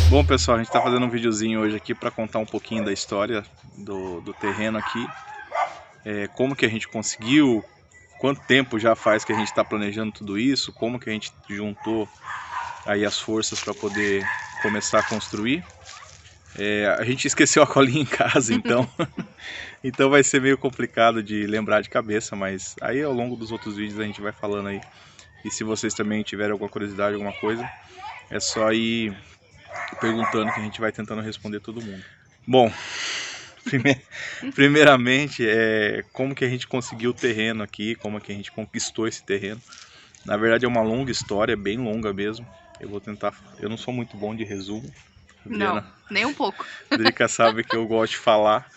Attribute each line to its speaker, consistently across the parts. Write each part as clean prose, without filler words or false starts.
Speaker 1: Bom, pessoal, a gente está fazendo um videozinho hoje aqui para contar um pouquinho da história do terreno aqui, como que a gente conseguiu, quanto tempo já faz que a gente está planejando tudo isso, como que a gente juntou aí as forças para poder começar a construir. A gente esqueceu a colinha em casa, então vai ser meio complicado de lembrar de cabeça, mas aí ao longo dos outros vídeos a gente vai falando aí. E se vocês também tiverem alguma curiosidade, alguma coisa, é só ir perguntando que a gente vai tentando responder todo mundo. Bom, primeiramente, como que a gente conseguiu o terreno aqui, como que a gente conquistou esse terreno. Na verdade é uma longa história, bem longa mesmo. Eu vou tentar, eu não sou muito bom de resumo.
Speaker 2: Não, nem um pouco.
Speaker 1: A Drica sabe que eu gosto de falar,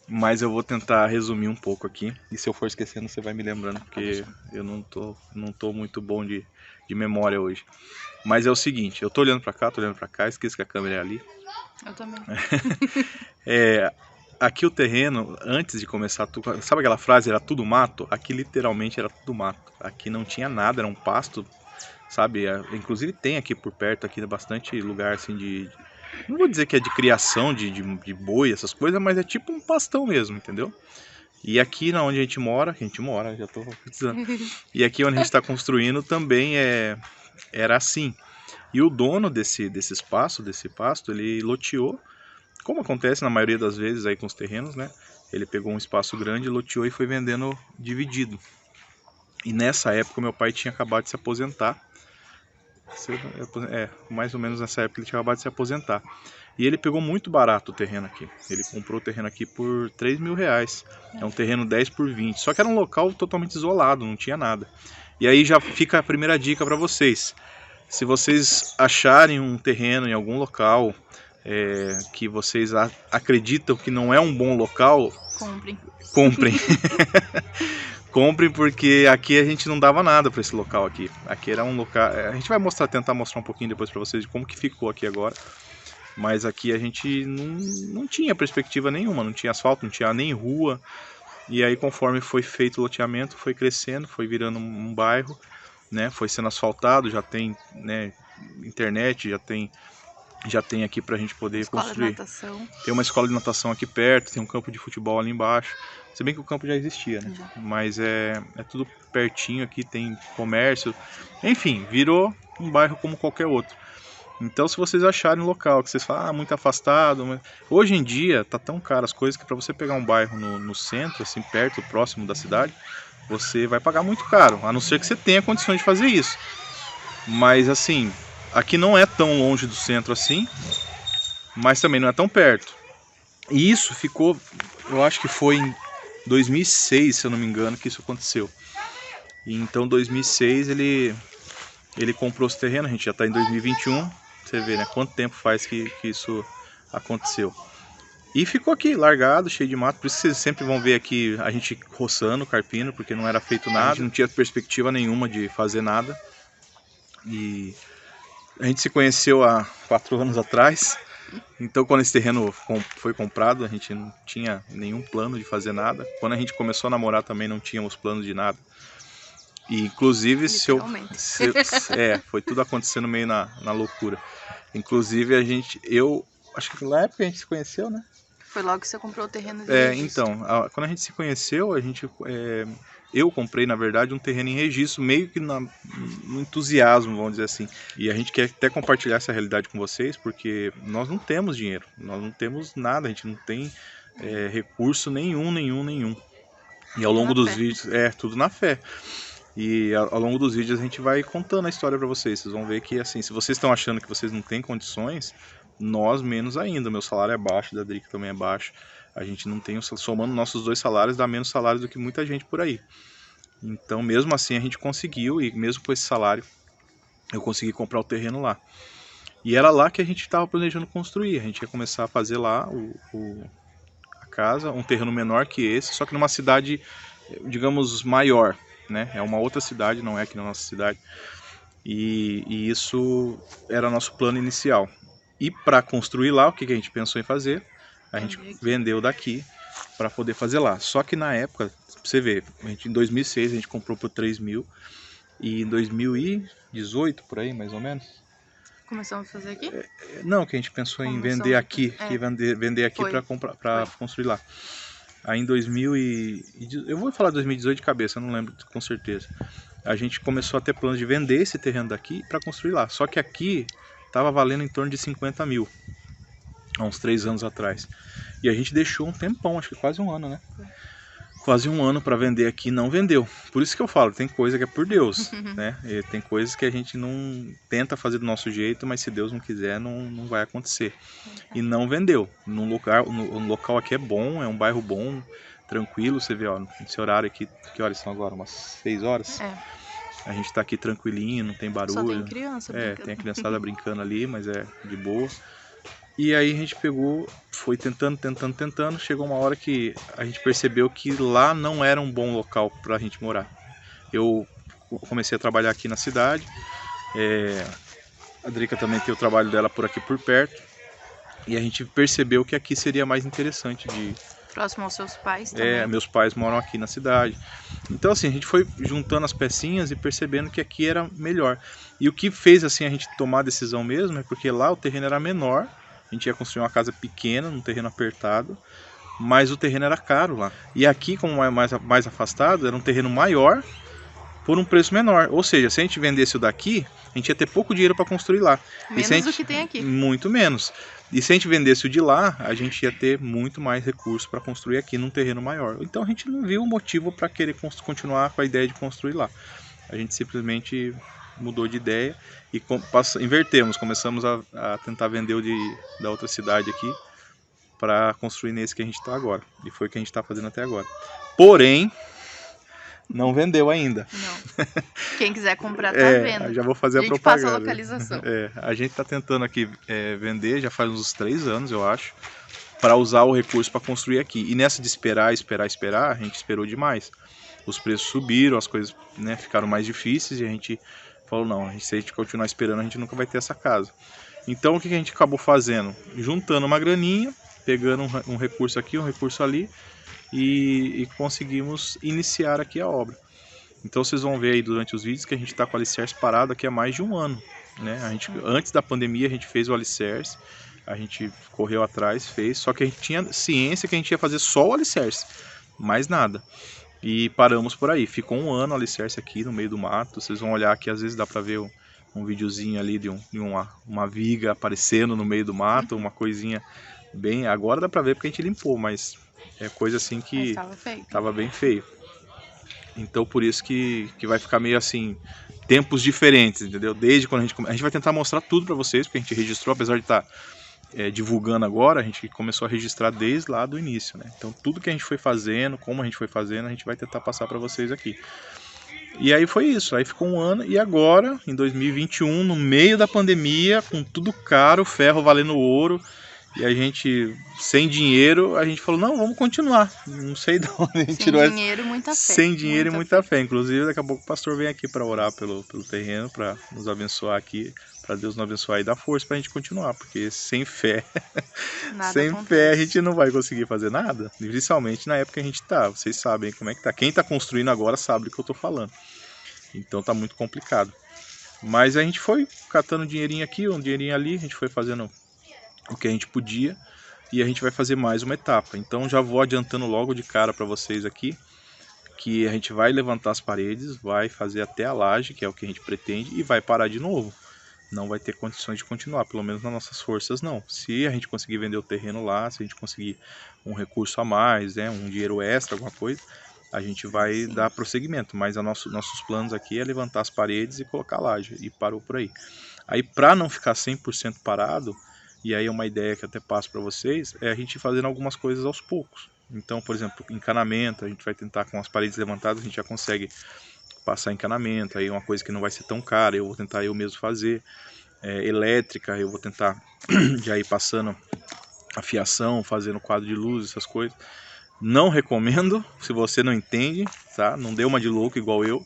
Speaker 1: mas eu vou tentar resumir um pouco aqui. E se eu for esquecendo, você vai me lembrando, porque eu não tô muito bom de memória hoje. Mas é o seguinte, eu tô olhando pra cá, esqueço que a câmera é ali.
Speaker 2: Eu também.
Speaker 1: Aqui o terreno, antes de começar tudo, sabe aquela frase, era tudo mato? Aqui literalmente era tudo mato. Aqui não tinha nada, era um pasto, sabe? Inclusive tem aqui por perto, aqui bastante lugar assim não vou dizer que é de criação de boi, essas coisas, mas é tipo um pastão mesmo, entendeu? E aqui na onde a gente mora, já tô precisando. E aqui onde a gente está construindo também era assim. E o dono desse espaço, desse pasto, ele loteou, como acontece na maioria das vezes aí com os terrenos, né? Ele pegou um espaço grande, loteou e foi vendendo dividido. E nessa época meu pai tinha acabado de se aposentar. Mais ou menos nessa época ele tinha acabado de se aposentar. E ele pegou muito barato o terreno aqui. Ele comprou o terreno aqui por R$ 3.000. É um terreno 10 por 20. Só que era um local totalmente isolado, não tinha nada. E aí já fica a primeira dica para vocês. Se vocês acharem um terreno em algum local que vocês acreditam que não é um bom local,
Speaker 2: Comprem.
Speaker 1: comprem. Comprem, porque aqui a gente não dava nada para esse local aqui. Aqui era um local, a gente vai tentar mostrar um pouquinho depois para vocês de como que ficou aqui agora. Mas aqui a gente não tinha perspectiva nenhuma, não tinha asfalto, não tinha nem rua. E aí conforme foi feito o loteamento, foi crescendo, foi virando um bairro, né? Foi sendo asfaltado, já tem, né, internet, já tem aqui pra gente poder
Speaker 2: Escola de
Speaker 1: construir.
Speaker 2: natação.
Speaker 1: Tem uma escola de natação aqui perto, tem um campo de futebol ali embaixo. Se bem que o campo já existia, né? Mas é tudo pertinho aqui, tem comércio. Enfim, virou um bairro como qualquer outro. Então se vocês acharem um local que vocês falam, muito afastado, mas... Hoje em dia tá tão caro as coisas que para você pegar um bairro no centro, assim, perto, próximo da cidade, você vai pagar muito caro, a não ser que você tenha condições de fazer isso. Mas assim, aqui não é tão longe do centro assim, mas também não é tão perto. E isso ficou, eu acho que foi em 2006, se eu não me engano, que isso aconteceu. E então, em 2006, ele comprou esse terreno, a gente já está em 2021, você vê, né, quanto tempo faz que isso aconteceu. E ficou aqui, largado, cheio de mato, por isso que vocês sempre vão ver aqui a gente roçando, carpino, porque não era feito nada, a gente não tinha perspectiva nenhuma de fazer nada. E a gente se conheceu há 4 anos atrás. Então quando esse terreno foi comprado, a gente não tinha nenhum plano de fazer nada. Quando a gente começou a namorar também não tínhamos plano de nada. E inclusive foi tudo acontecendo meio na loucura. Inclusive eu acho que na época a gente se conheceu, né?
Speaker 2: Foi logo que você comprou o terreno de registro.
Speaker 1: Então, quando a gente se conheceu, eu comprei, na verdade, um terreno em registro, meio que no entusiasmo, vamos dizer assim. E a gente quer até compartilhar essa realidade com vocês, porque nós não temos dinheiro, nós não temos nada, a gente não tem recurso nenhum. E ao longo dos vídeos, tudo na fé. E ao longo dos vídeos a gente vai contando a história para vocês. Vocês vão ver que, assim, se vocês estão achando que vocês não têm condições, nós menos ainda. Meu salário é baixo, da Drica também é baixo. A gente não tem, somando nossos 2 salários, dá menos salário do que muita gente por aí. Então, mesmo assim, a gente conseguiu, e mesmo com esse salário, eu consegui comprar o terreno lá. E era lá que a gente estava planejando construir. A gente ia começar a fazer lá a casa, um terreno menor que esse, só que numa cidade, digamos, maior, né? É uma outra cidade, não é aqui na nossa cidade. E isso era nosso plano inicial. E para construir lá, o que a gente pensou em fazer? A gente vendeu daqui para poder fazer lá. Só que na época, você vê, em 2006 a gente comprou por 3 mil e em 2018, por aí mais ou menos,
Speaker 2: Começamos a fazer aqui?
Speaker 1: Não, que a gente pensou em vender aqui, vender aqui para comprar, para construir lá. Aí em 2000 eu vou falar 2018 de cabeça, eu não lembro com certeza. A gente começou a ter planos de vender esse terreno daqui para construir lá. Só que aqui estava valendo em torno de 50 mil, há uns 3 anos atrás. E a gente deixou um tempão, acho que quase um ano, né? Quase um ano para vender aqui, não vendeu. Por isso que eu falo, tem coisa que é por Deus, né? E tem coisas que a gente não tenta fazer do nosso jeito, mas se Deus não quiser, não vai acontecer. E não vendeu. No local aqui é bom, é um bairro bom, tranquilo. Você vê, ó, nesse horário aqui, que horas são agora? Umas 6 horas? A gente tá aqui tranquilinho, não tem barulho.
Speaker 2: Só tem criança brincando.
Speaker 1: Tem a criançada brincando ali, mas é de boa. E aí a gente pegou, foi tentando, chegou uma hora que a gente percebeu que lá não era um bom local pra gente morar. Eu comecei a trabalhar aqui na cidade, a Drica também tem o trabalho dela por aqui por perto, e a gente percebeu que aqui seria mais interessante de...
Speaker 2: Próximo aos seus pais também.
Speaker 1: Meus pais moram aqui na cidade. Então assim, a gente foi juntando as pecinhas e percebendo que aqui era melhor. E o que fez assim a gente tomar a decisão mesmo é porque lá o terreno era menor. A gente ia construir uma casa pequena, num terreno apertado, mas o terreno era caro lá. E aqui, como é mais afastado, era um terreno maior por um preço menor. Ou seja, se a gente vendesse o daqui, a gente ia ter pouco dinheiro para construir lá.
Speaker 2: Menos do que tem aqui.
Speaker 1: Muito menos. E se a gente vendesse o de lá, a gente ia ter muito mais recursos para construir aqui num terreno maior. Então a gente não viu motivo para querer continuar com a ideia de construir lá. A gente simplesmente mudou de ideia e invertemos, começamos a tentar vender o da outra cidade aqui para construir nesse que a gente está agora. E foi o que a gente está fazendo até agora. Porém, não vendeu ainda.
Speaker 2: Não. Quem quiser comprar tá vendo.
Speaker 1: Já vou fazer a propaganda.
Speaker 2: A gente passa a localização.
Speaker 1: A gente está tentando aqui vender já faz uns 3 anos, eu acho, para usar o recurso para construir aqui. E nessa de esperar, a gente esperou demais. Os preços subiram, as coisas, né, ficaram mais difíceis e a gente falou, não, se a gente continuar esperando, a gente nunca vai ter essa casa. Então o que a gente acabou fazendo? Juntando uma graninha, pegando um recurso aqui, um recurso ali, e conseguimos iniciar aqui a obra. Então vocês vão ver aí durante os vídeos que a gente está com o alicerce parado aqui há mais de um ano, né? Antes da pandemia a gente fez o alicerce, a gente correu atrás, fez, só que a gente tinha ciência que a gente ia fazer só o alicerce, mais nada. E paramos por aí, ficou um ano o alicerce aqui no meio do mato. Vocês vão olhar aqui, às vezes dá pra ver um videozinho ali de uma viga aparecendo no meio do mato, uma coisinha bem... Agora dá pra ver porque a gente limpou, mas é coisa assim que tava bem feio. Então por isso que vai ficar meio assim, tempos diferentes, entendeu? Desde quando a gente vai tentar mostrar tudo pra vocês, porque a gente registrou, apesar de estar divulgando agora, a gente começou a registrar desde lá do início, né? Então tudo que a gente foi fazendo, como a gente foi fazendo, a gente vai tentar passar para vocês aqui. E aí foi isso, aí ficou um ano e agora, em 2021, no meio da pandemia, com tudo caro, ferro valendo ouro, e a gente sem dinheiro, a gente falou, não, vamos continuar. Não sei de onde a gente tirou essa...
Speaker 2: dinheiro e muita fé.
Speaker 1: Sem dinheiro e muita fé. Inclusive, daqui a pouco o pastor vem aqui para orar pelo terreno, para nos abençoar aqui, para Deus nos abençoar e dar força para a gente continuar, porque sem fé, a gente não vai conseguir fazer nada, principalmente na época que a gente tá. Vocês sabem como é que tá. Quem tá construindo agora sabe do que eu tô falando. Então tá muito complicado. Mas a gente foi catando dinheirinho aqui, um dinheirinho ali, a gente foi fazendo o que a gente podia e a gente vai fazer mais uma etapa. Então já vou adiantando logo de cara para vocês aqui que a gente vai levantar as paredes, vai fazer até a laje, que é o que a gente pretende, e vai parar de novo. Não vai ter condições de continuar, pelo menos nas nossas forças não. Se a gente conseguir vender o terreno lá, se a gente conseguir um recurso a mais, né, um dinheiro extra, alguma coisa, a gente vai dar prosseguimento. Mas nossos planos aqui é levantar as paredes e colocar a laje, e parou por aí. Aí para não ficar 100% parado, e aí é uma ideia que eu até passo para vocês, é a gente ir fazendo algumas coisas aos poucos. Então, por exemplo, encanamento, a gente vai tentar com as paredes levantadas, a gente já consegue passar encanamento, aí uma coisa que não vai ser tão cara, eu vou tentar eu mesmo fazer. Elétrica, eu vou tentar já ir passando a fiação, fazendo quadro de luz, essas coisas. Não recomendo, se você não entende, tá? Não dê uma de louco igual eu,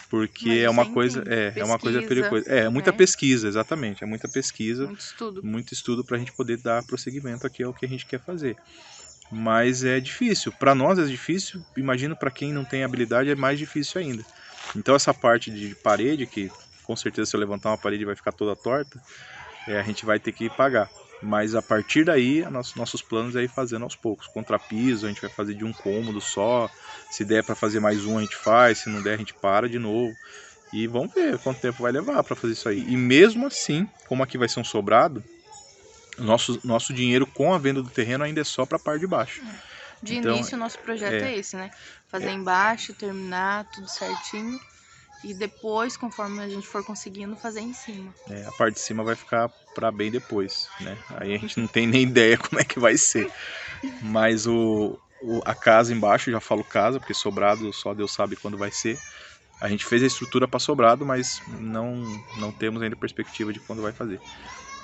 Speaker 1: porque é uma coisa, uma coisa perigosa. É muita pesquisa, exatamente, é muita pesquisa, muito estudo para a gente poder dar prosseguimento aqui ao que a gente quer fazer. Mas é difícil, para nós é difícil, imagino para quem não tem habilidade é mais difícil ainda. Então essa parte de parede, que com certeza se eu levantar uma parede vai ficar toda torta, a gente vai ter que pagar. Mas a partir daí, nossos planos é ir fazendo aos poucos. Contrapiso, a gente vai fazer de um cômodo só. Se der para fazer mais um, a gente faz. Se não der, a gente para de novo. E vamos ver quanto tempo vai levar para fazer isso aí. E mesmo assim, como aqui vai ser um sobrado, nosso dinheiro com a venda do terreno ainda é só para a parte de baixo.
Speaker 2: De início, o nosso projeto é esse, né? Fazer embaixo, terminar tudo certinho. E depois, conforme a gente for conseguindo, fazer em cima.
Speaker 1: A parte de cima vai ficar para bem depois, né? Aí a gente não tem nem ideia como é que vai ser. Mas a casa embaixo, já falo casa, porque sobrado só Deus sabe quando vai ser. A gente fez a estrutura para sobrado, mas não temos ainda perspectiva de quando vai fazer.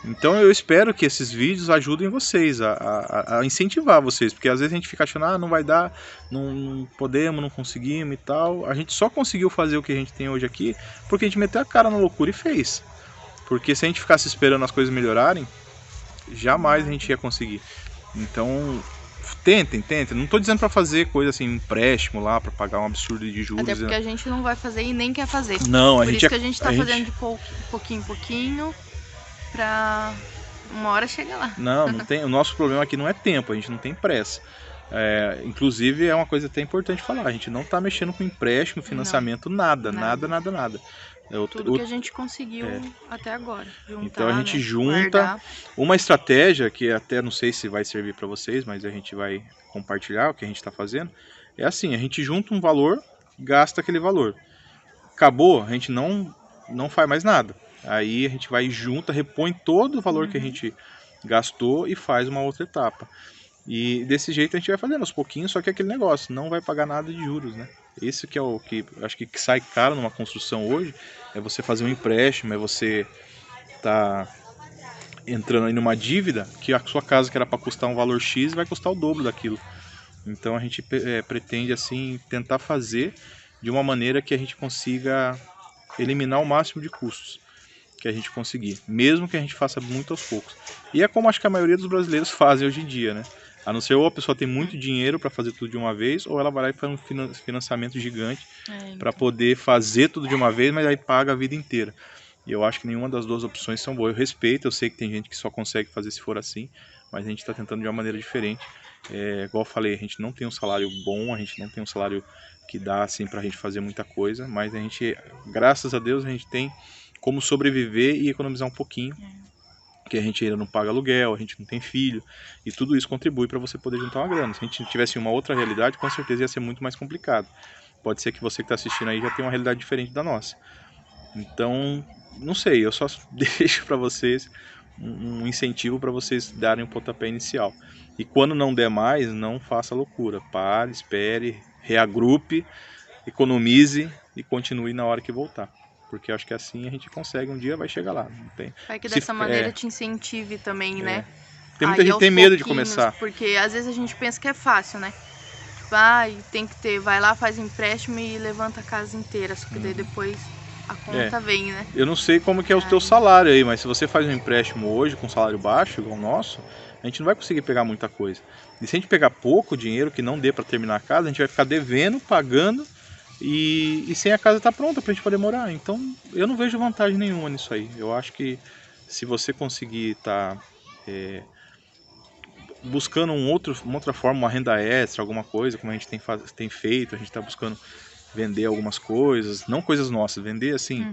Speaker 1: Então eu espero que esses vídeos ajudem vocês a incentivar vocês, porque às vezes a gente fica achando, não vai dar, não podemos, não conseguimos e tal. A gente só conseguiu fazer o que a gente tem hoje aqui porque a gente meteu a cara na loucura e fez. Porque se a gente ficasse esperando as coisas melhorarem, jamais a gente ia conseguir. Então tentem. Não tô dizendo para fazer coisa assim, empréstimo lá, para pagar um absurdo de juros.
Speaker 2: Até porque a gente não vai fazer e nem quer fazer.
Speaker 1: Não,
Speaker 2: Por isso que a gente tá fazendo de pouquinho em pouquinho. Pra uma hora chegar lá.
Speaker 1: Não tem. O nosso problema aqui não é tempo, a gente não tem pressa. Inclusive é uma coisa até importante falar, a gente não está mexendo com empréstimo, financiamento, nada.
Speaker 2: Tudo que a gente conseguiu até agora. Juntar,
Speaker 1: então a gente junta
Speaker 2: guardar.
Speaker 1: Uma estratégia que até não sei se vai servir para vocês, mas a gente vai compartilhar o que a gente está fazendo. É assim, a gente junta um valor, gasta aquele valor. Acabou, a gente não faz mais nada. Aí a gente vai junto, repõe todo o valor que a gente gastou e faz uma outra etapa. E desse jeito a gente vai fazendo aos pouquinhos, só que é aquele negócio, não vai pagar nada de juros, né? Esse que é o que acho que sai caro numa construção hoje, é você fazer um empréstimo, é você tá entrando aí numa dívida que a sua casa que era para custar um valor X vai custar o dobro daquilo. Então a gente pretende assim tentar fazer de uma maneira que a gente consiga eliminar o máximo de custos que a gente conseguir, mesmo que a gente faça muito aos poucos. E é como acho que a maioria dos brasileiros fazem hoje em dia, né? A não ser ou a pessoa tem muito dinheiro para fazer tudo de uma vez, ou ela vai lá e faz um financiamento gigante para poder fazer tudo de uma vez, mas aí paga a vida inteira. E eu acho que nenhuma das duas opções são boas. Eu respeito, eu sei que tem gente que só consegue fazer se for assim, mas a gente está tentando de uma maneira diferente. Igual eu falei, a gente não tem um salário bom, a gente não tem um salário que dá assim para a gente fazer muita coisa, mas a gente, graças a Deus, a gente tem como sobreviver e economizar um pouquinho, que a gente ainda não paga aluguel, a gente não tem filho, e tudo isso contribui para você poder juntar uma grana. Se a gente tivesse uma outra realidade, com certeza ia ser muito mais complicado. Pode ser que você que está assistindo aí já tenha uma realidade diferente da nossa. Então, não sei, eu só deixo para vocês um incentivo para vocês darem um pontapé inicial. E quando não der mais, não faça loucura. Pare, espere, reagrupe, economize e continue na hora que voltar. Porque eu acho que assim a gente consegue, um dia vai chegar lá. Não tem...
Speaker 2: Vai que dessa maneira te incentive também, né?
Speaker 1: Tem muita gente que tem medo de começar.
Speaker 2: Porque às vezes a gente pensa que é fácil, né? Tem que ter, vai lá, faz empréstimo e levanta a casa inteira. Só que daí depois a conta vem, né?
Speaker 1: Eu não sei como que é o teu salário aí, mas se você faz um empréstimo hoje com salário baixo, igual o nosso, a gente não vai conseguir pegar muita coisa. E se a gente pegar pouco dinheiro que não dê para terminar a casa, a gente vai ficar devendo, pagando. E sem a casa estar pronta pra gente poder morar. Então eu não vejo vantagem nenhuma nisso aí. Eu acho que se você conseguir estar buscando uma outra forma, uma renda extra, alguma coisa, como a gente tem feito, a gente está buscando vender algumas coisas, não coisas nossas, vender assim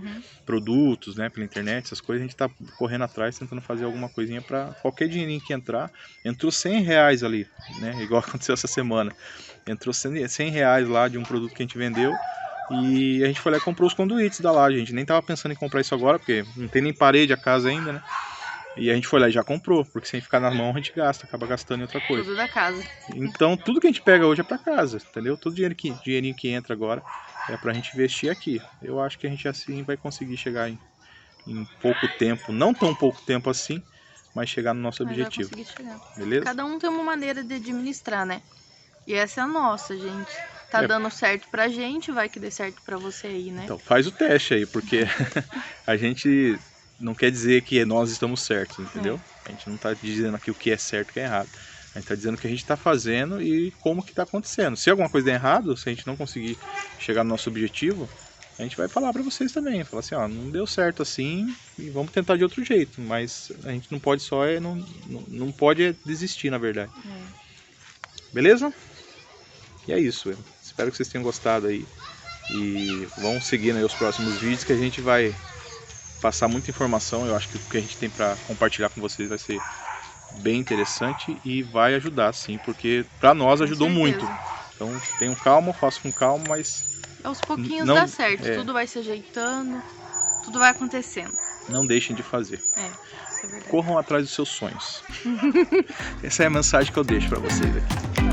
Speaker 1: produtos, né, pela internet, essas coisas, a gente está correndo atrás, tentando fazer alguma coisinha para qualquer dinheirinho que entrar. Entrou R$100 ali, né, igual aconteceu essa semana. Entrou R$100 lá de um produto que a gente vendeu e a gente foi lá e comprou os conduítes da laje. A gente nem tava pensando em comprar isso agora, porque não tem nem parede a casa ainda, né? E a gente foi lá e já comprou, porque sem ficar na mão a gente gasta, acaba gastando em outra coisa.
Speaker 2: Tudo da casa.
Speaker 1: Então tudo que a gente pega hoje é pra casa, entendeu? Todo dinheirinho que entra agora é pra gente investir aqui. Eu acho que a gente assim vai conseguir chegar em pouco tempo, não tão pouco tempo assim, mas chegar no nosso objetivo.
Speaker 2: Vai conseguir chegar.
Speaker 1: Beleza?
Speaker 2: Cada um tem uma maneira de administrar, né? E essa é a nossa, gente. Tá dando certo pra gente, vai que dê certo pra você aí, né?
Speaker 1: Então, faz o teste aí, porque a gente não quer dizer que nós estamos certos, entendeu? A gente não tá dizendo aqui o que é certo e o que é errado. A gente tá dizendo o que a gente tá fazendo e como que tá acontecendo. Se alguma coisa der errado, se a gente não conseguir chegar no nosso objetivo, a gente vai falar pra vocês também, falar assim, ó, não deu certo assim e vamos tentar de outro jeito, mas a gente não pode só não pode desistir, na verdade. Beleza? E é isso, espero que vocês tenham gostado aí e vão seguindo aí os próximos vídeos que a gente vai passar muita informação. Eu acho que o que a gente tem pra compartilhar com vocês vai ser bem interessante e vai ajudar sim, porque pra nós ajudou muito. Então tenham calma, façam com calma, mas
Speaker 2: aos pouquinhos dá certo, tudo vai se ajeitando, tudo vai acontecendo.
Speaker 1: Não deixem de fazer.
Speaker 2: Isso é verdade.
Speaker 1: Corram atrás dos seus sonhos. Essa é a mensagem que eu deixo pra vocês aqui.